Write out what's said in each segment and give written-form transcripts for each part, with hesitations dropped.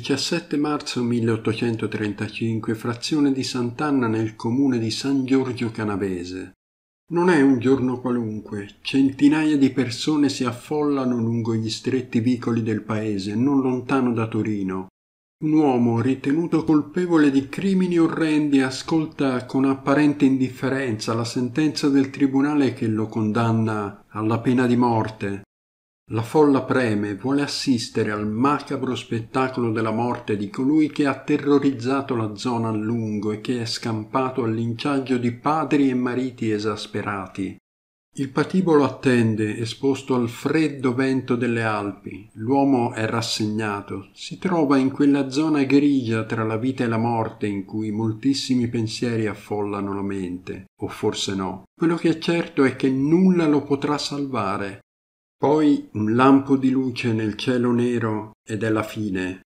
17 marzo 1835, frazione di Sant'Anna nel comune di San Giorgio Canavese. Non è un giorno qualunque, centinaia di persone si affollano lungo gli stretti vicoli del paese, non lontano da Torino. Un uomo ritenuto colpevole di crimini orrendi ascolta con apparente indifferenza la sentenza del tribunale che lo condanna alla pena di morte. La folla preme, vuole assistere al macabro spettacolo della morte di colui che ha terrorizzato la zona a lungo e che è scampato al linciaggio di padri e mariti esasperati. Il patibolo attende, esposto al freddo vento delle Alpi. L'uomo è rassegnato, si trova in quella zona grigia tra la vita e la morte in cui moltissimi pensieri affollano la mente, o forse no. Quello che è certo è che nulla lo potrà salvare. Poi un lampo di luce nel cielo nero ed è la fine.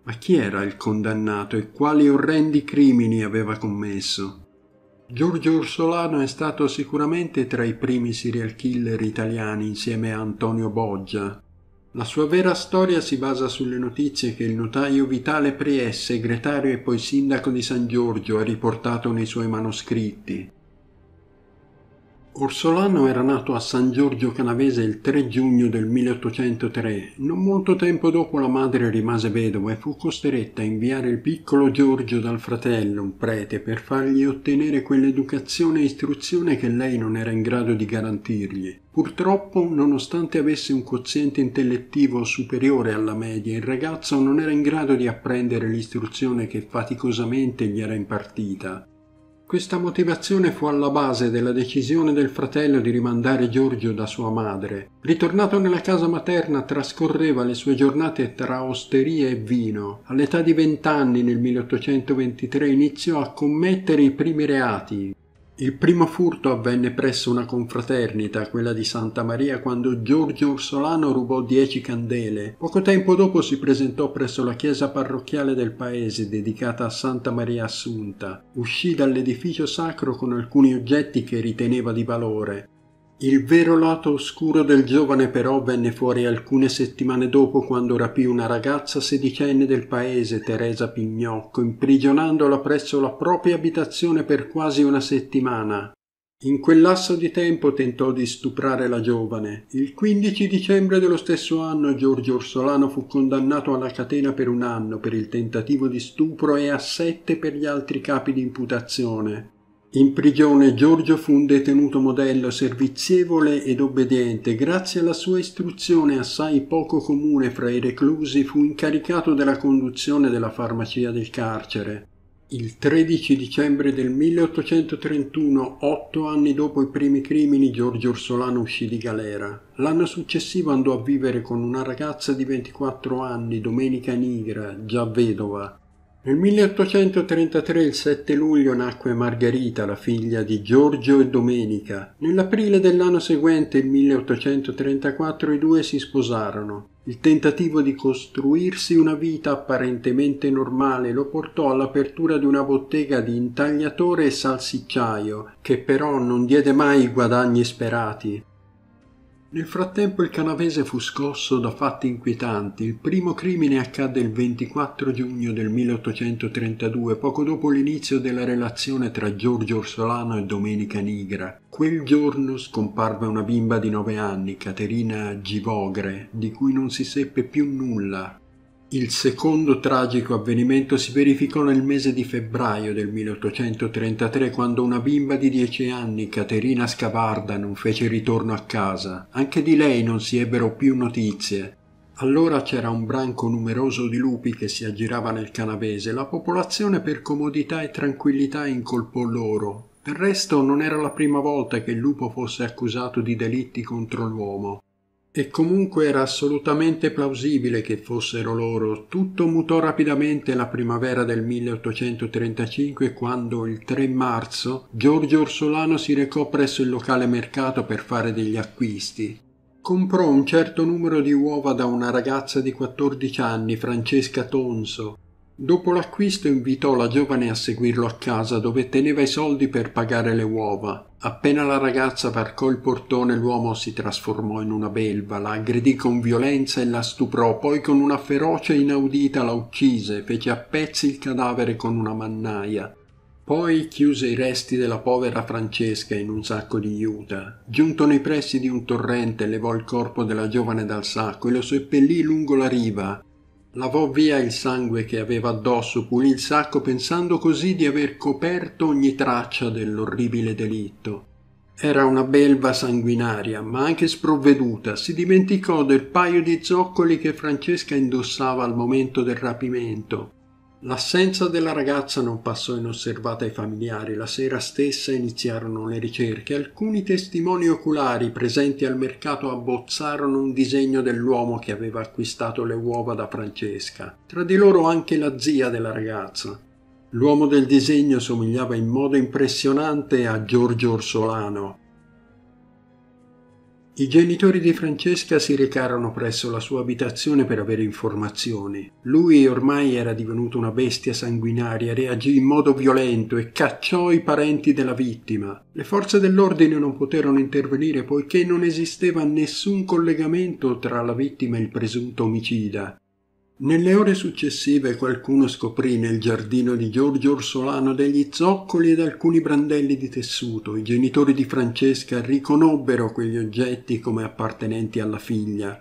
Ma chi era il condannato e quali orrendi crimini aveva commesso? Giorgio Orsolano è stato sicuramente tra i primi serial killer italiani insieme a Antonio Boggia. La sua vera storia si basa sulle notizie che il notaio Vitale Pries, segretario e poi sindaco di San Giorgio, ha riportato nei suoi manoscritti. Orsolano era nato a San Giorgio Canavese il 3 giugno del 1803. Non molto tempo dopo la madre rimase vedova e fu costretta a inviare il piccolo Giorgio dal fratello, un prete, per fargli ottenere quell'educazione e istruzione che lei non era in grado di garantirgli. Purtroppo, nonostante avesse un quoziente intellettivo superiore alla media, il ragazzo non era in grado di apprendere l'istruzione che faticosamente gli era impartita. Questa motivazione fu alla base della decisione del fratello di rimandare Giorgio da sua madre. Ritornato nella casa materna, trascorreva le sue giornate tra osteria e vino. All'età di 20 anni, nel 1823, iniziò a commettere i primi reati. Il primo furto avvenne presso una confraternita, quella di Santa Maria, quando Giorgio Orsolano rubò 10 candele. Poco tempo dopo si presentò presso la chiesa parrocchiale del paese, dedicata a Santa Maria Assunta. Uscì dall'edificio sacro con alcuni oggetti che riteneva di valore. Il vero lato oscuro del giovane però venne fuori alcune settimane dopo, quando rapì una ragazza sedicenne del paese, Teresa Pignocco, imprigionandola presso la propria abitazione per quasi una settimana. In quel lasso di tempo tentò di stuprare la giovane. Il 15 dicembre dello stesso anno Giorgio Orsolano fu condannato alla catena per 1 anno per il tentativo di stupro e a 7 per gli altri capi di imputazione. In prigione Giorgio fu un detenuto modello, servizievole ed obbediente. Grazie alla sua istruzione assai poco comune fra i reclusi, fu incaricato della conduzione della farmacia del carcere. Il 13 dicembre del 1831, 8 anni dopo i primi crimini, Giorgio Orsolano uscì di galera. L'anno successivo andò a vivere con una ragazza di 24 anni, Domenica Nigra, già vedova. Nel 1833, il 7 luglio, nacque Margherita, la figlia di Giorgio e Domenica. Nell'aprile dell'anno seguente, il 1834, i due si sposarono. Il tentativo di costruirsi una vita apparentemente normale lo portò all'apertura di una bottega di intagliatore e salsicciaio, che però non diede mai i guadagni sperati. Nel frattempo il Canavese fu scosso da fatti inquietanti. Il primo crimine accadde il 24 giugno del 1832, poco dopo l'inizio della relazione tra Giorgio Orsolano e Domenica Nigra. Quel giorno scomparve una bimba di 9 anni, Caterina Givogre, di cui non si seppe più nulla. Il secondo tragico avvenimento si verificò nel mese di febbraio del 1833, quando una bimba di 10 anni, Caterina Scavarda, non fece ritorno a casa. Anche di lei non si ebbero più notizie. Allora c'era un branco numeroso di lupi che si aggirava nel Canavese. La popolazione per comodità e tranquillità incolpò loro. Del resto non era la prima volta che il lupo fosse accusato di delitti contro l'uomo. E comunque era assolutamente plausibile che fossero loro. Tutto mutò rapidamente la primavera del 1835, quando il 3 marzo Giorgio Orsolano si recò presso il locale mercato per fare degli acquisti. Comprò un certo numero di uova da una ragazza di 14 anni, Francesca Tonso. Dopo l'acquisto invitò la giovane a seguirlo a casa dove teneva i soldi per pagare le uova. Appena la ragazza varcò il portone l'uomo si trasformò in una belva, la aggredì con violenza e la stuprò, poi con una ferocia inaudita la uccise, fece a pezzi il cadavere con una mannaia. Poi chiuse i resti della povera Francesca in un sacco di juta. Giunto nei pressi di un torrente, levò il corpo della giovane dal sacco e lo seppellì lungo la riva. Lavò via il sangue che aveva addosso, pulì il sacco pensando così di aver coperto ogni traccia dell'orribile delitto. Era una belva sanguinaria, ma anche sprovveduta. Si dimenticò del paio di zoccoli che Francesca indossava al momento del rapimento. L'assenza della ragazza non passò inosservata ai familiari. La sera stessa iniziarono le ricerche. Alcuni testimoni oculari presenti al mercato abbozzarono un disegno dell'uomo che aveva acquistato le uova da Francesca. Tra di loro anche la zia della ragazza. L'uomo del disegno somigliava in modo impressionante a Giorgio Orsolano. I genitori di Francesca si recarono presso la sua abitazione per avere informazioni. Lui ormai era divenuto una bestia sanguinaria, reagì in modo violento e cacciò i parenti della vittima. Le forze dell'ordine non poterono intervenire poiché non esisteva nessun collegamento tra la vittima e il presunto omicida. Nelle ore successive qualcuno scoprì nel giardino di Giorgio Orsolano degli zoccoli ed alcuni brandelli di tessuto. I genitori di Francesca riconobbero quegli oggetti come appartenenti alla figlia.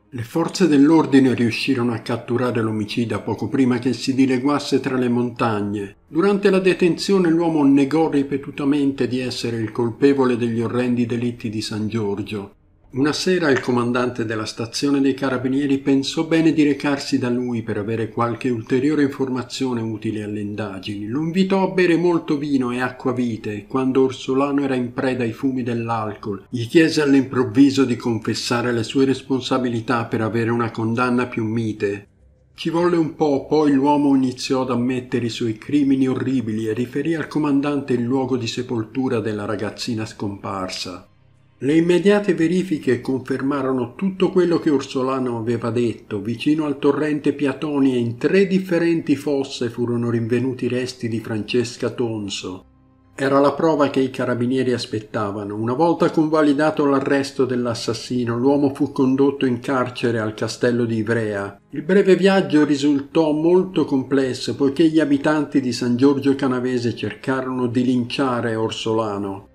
Le forze dell'ordine riuscirono a catturare l'omicida poco prima che si dileguasse tra le montagne. Durante la detenzione l'uomo negò ripetutamente di essere il colpevole degli orrendi delitti di San Giorgio. Una sera il comandante della stazione dei carabinieri pensò bene di recarsi da lui per avere qualche ulteriore informazione utile alle indagini. Lo invitò a bere molto vino e acquavite e quando Orsolano era in preda ai fumi dell'alcol, gli chiese all'improvviso di confessare le sue responsabilità per avere una condanna più mite. Ci volle un po', poi l'uomo iniziò ad ammettere i suoi crimini orribili e riferì al comandante il luogo di sepoltura della ragazzina scomparsa. Le immediate verifiche confermarono tutto quello che Orsolano aveva detto. Vicino al torrente Piatoni e in 3 differenti fosse furono rinvenuti i resti di Francesca Tonso. Era la prova che i carabinieri aspettavano. Una volta convalidato l'arresto dell'assassino, l'uomo fu condotto in carcere al castello di Ivrea. Il breve viaggio risultò molto complesso poiché gli abitanti di San Giorgio Canavese cercarono di linciare Orsolano.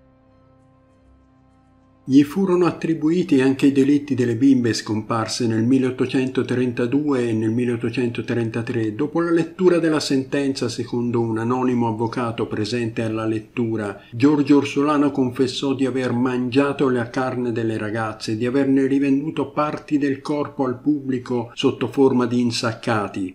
Gli furono attribuiti anche i delitti delle bimbe scomparse nel 1832 e nel 1833. Dopo la lettura della sentenza, secondo un anonimo avvocato presente alla lettura, Giorgio Orsolano confessò di aver mangiato la carne delle ragazze e di averne rivenduto parti del corpo al pubblico sotto forma di insaccati.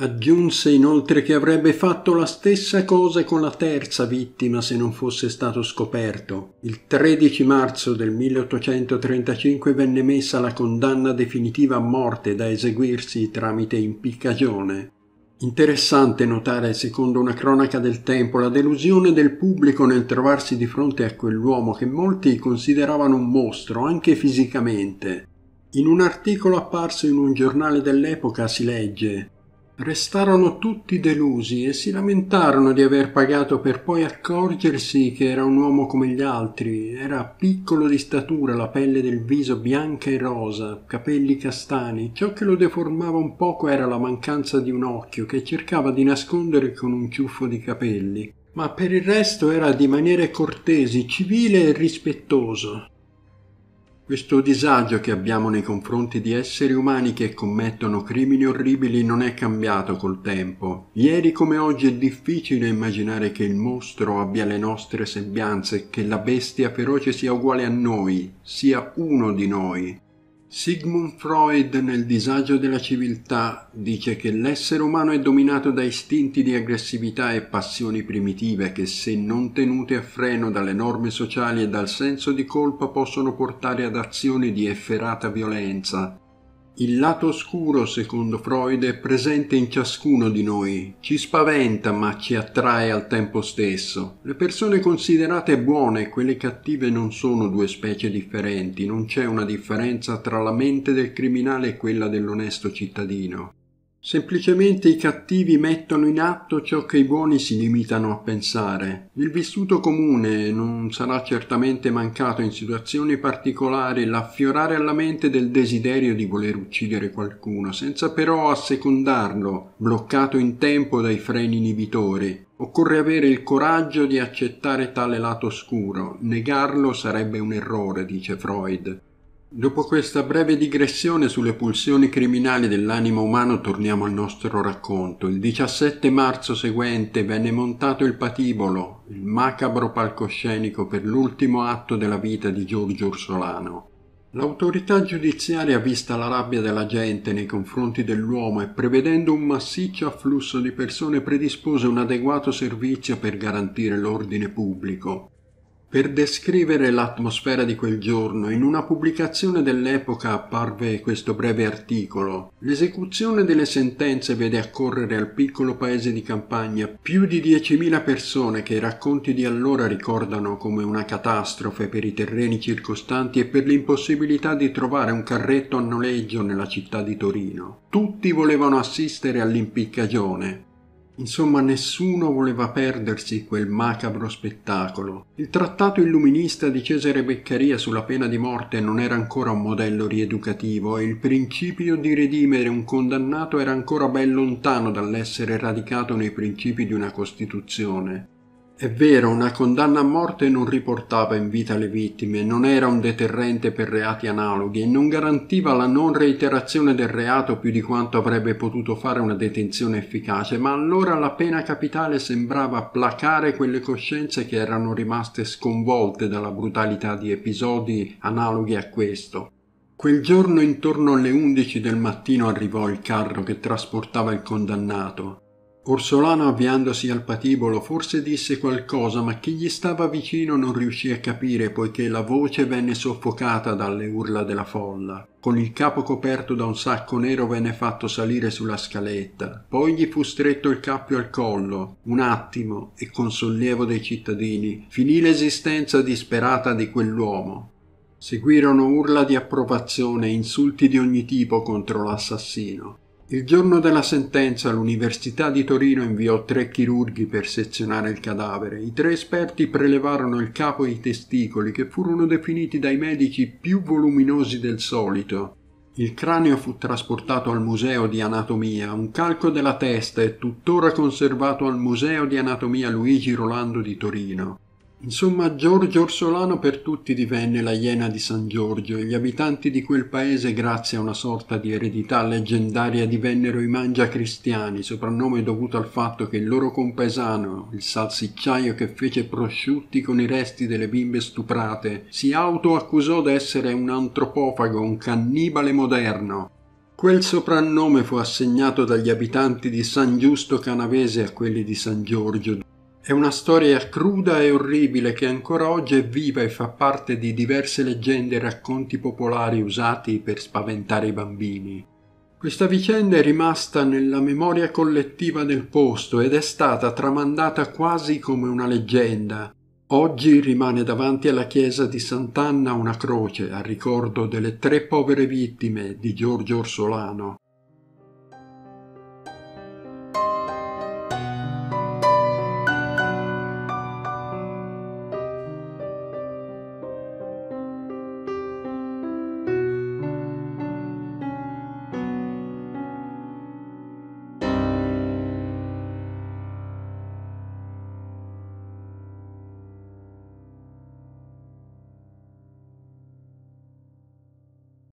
Aggiunse inoltre che avrebbe fatto la stessa cosa con la terza vittima se non fosse stato scoperto. Il 13 marzo del 1835 venne messa la condanna definitiva a morte da eseguirsi tramite impiccagione. Interessante notare, secondo una cronaca del tempo, la delusione del pubblico nel trovarsi di fronte a quell'uomo che molti consideravano un mostro, anche fisicamente. In un articolo apparso in un giornale dell'epoca si legge: restarono tutti delusi e si lamentarono di aver pagato per poi accorgersi che era un uomo come gli altri. Era piccolo di statura, la pelle del viso bianca e rosa, capelli castani. Ciò che lo deformava un poco era la mancanza di un occhio che cercava di nascondere con un ciuffo di capelli. Ma per il resto era di maniere cortesi, civile e rispettoso. Questo disagio che abbiamo nei confronti di esseri umani che commettono crimini orribili non è cambiato col tempo. Ieri come oggi è difficile immaginare che il mostro abbia le nostre sembianze, che la bestia feroce sia uguale a noi, sia uno di noi. Sigmund Freud nel Disagio della civiltà dice che l'essere umano è dominato da istinti di aggressività e passioni primitive che, se non tenute a freno dalle norme sociali e dal senso di colpa, possono portare ad azioni di efferata violenza. Il lato oscuro, secondo Freud, è presente in ciascuno di noi, ci spaventa ma ci attrae al tempo stesso. Le persone considerate buone e quelle cattive non sono due specie differenti, non c'è una differenza tra la mente del criminale e quella dell'onesto cittadino. Semplicemente i cattivi mettono in atto ciò che i buoni si limitano a pensare. Il vissuto comune non sarà certamente mancato in situazioni particolari l'affiorare alla mente del desiderio di voler uccidere qualcuno, senza però assecondarlo, bloccato in tempo dai freni inibitori. Occorre avere il coraggio di accettare tale lato oscuro. Negarlo sarebbe un errore, dice Freud. Dopo questa breve digressione sulle pulsioni criminali dell'animo umano torniamo al nostro racconto. Il 17 marzo seguente venne montato il patibolo, il macabro palcoscenico per l'ultimo atto della vita di Giorgio Orsolano. L'autorità giudiziaria, vista la rabbia della gente nei confronti dell'uomo e prevedendo un massiccio afflusso di persone, predispose un adeguato servizio per garantire l'ordine pubblico. Per descrivere l'atmosfera di quel giorno, in una pubblicazione dell'epoca apparve questo breve articolo. L'esecuzione delle sentenze vede accorrere al piccolo paese di campagna più di 10.000 persone che i racconti di allora ricordano come una catastrofe per i terreni circostanti e per l'impossibilità di trovare un carretto a noleggio nella città di Torino. Tutti volevano assistere all'impiccagione. Insomma, nessuno voleva perdersi quel macabro spettacolo. Il trattato illuminista di Cesare Beccaria sulla pena di morte non era ancora un modello rieducativo e il principio di redimere un condannato era ancora ben lontano dall'essere radicato nei principi di una Costituzione. È vero, una condanna a morte non riportava in vita le vittime, non era un deterrente per reati analoghi e non garantiva la non reiterazione del reato più di quanto avrebbe potuto fare una detenzione efficace, ma allora la pena capitale sembrava placare quelle coscienze che erano rimaste sconvolte dalla brutalità di episodi analoghi a questo. Quel giorno intorno alle 11 del mattino arrivò il carro che trasportava il condannato. Orsolano, avviandosi al patibolo, forse disse qualcosa, ma chi gli stava vicino non riuscì a capire, poiché la voce venne soffocata dalle urla della folla. Con il capo coperto da un sacco nero venne fatto salire sulla scaletta. Poi gli fu stretto il cappio al collo. Un attimo, e con sollievo dei cittadini, finì l'esistenza disperata di quell'uomo. Seguirono urla di approvazione e insulti di ogni tipo contro l'assassino. Il giorno della sentenza l'Università di Torino inviò 3 chirurghi per sezionare il cadavere. I 3 esperti prelevarono il capo e i testicoli, che furono definiti dai medici più voluminosi del solito. Il cranio fu trasportato al Museo di Anatomia. Un calco della testa è tuttora conservato al Museo di Anatomia Luigi Rolando di Torino. Insomma, Giorgio Orsolano per tutti divenne la Iena di San Giorgio e gli abitanti di quel paese, grazie a una sorta di eredità leggendaria, divennero i mangiacristiani, soprannome dovuto al fatto che il loro compaesano, il salsicciaio che fece prosciutti con i resti delle bimbe stuprate, si autoaccusò d'essere un antropofago, un cannibale moderno. Quel soprannome fu assegnato dagli abitanti di San Giusto Canavese a quelli di San Giorgio. È una storia cruda e orribile che ancora oggi è viva e fa parte di diverse leggende e racconti popolari usati per spaventare i bambini. Questa vicenda è rimasta nella memoria collettiva del posto ed è stata tramandata quasi come una leggenda. Oggi rimane davanti alla chiesa di Sant'Anna una croce a ricordo delle 3 povere vittime di Giorgio Orsolano.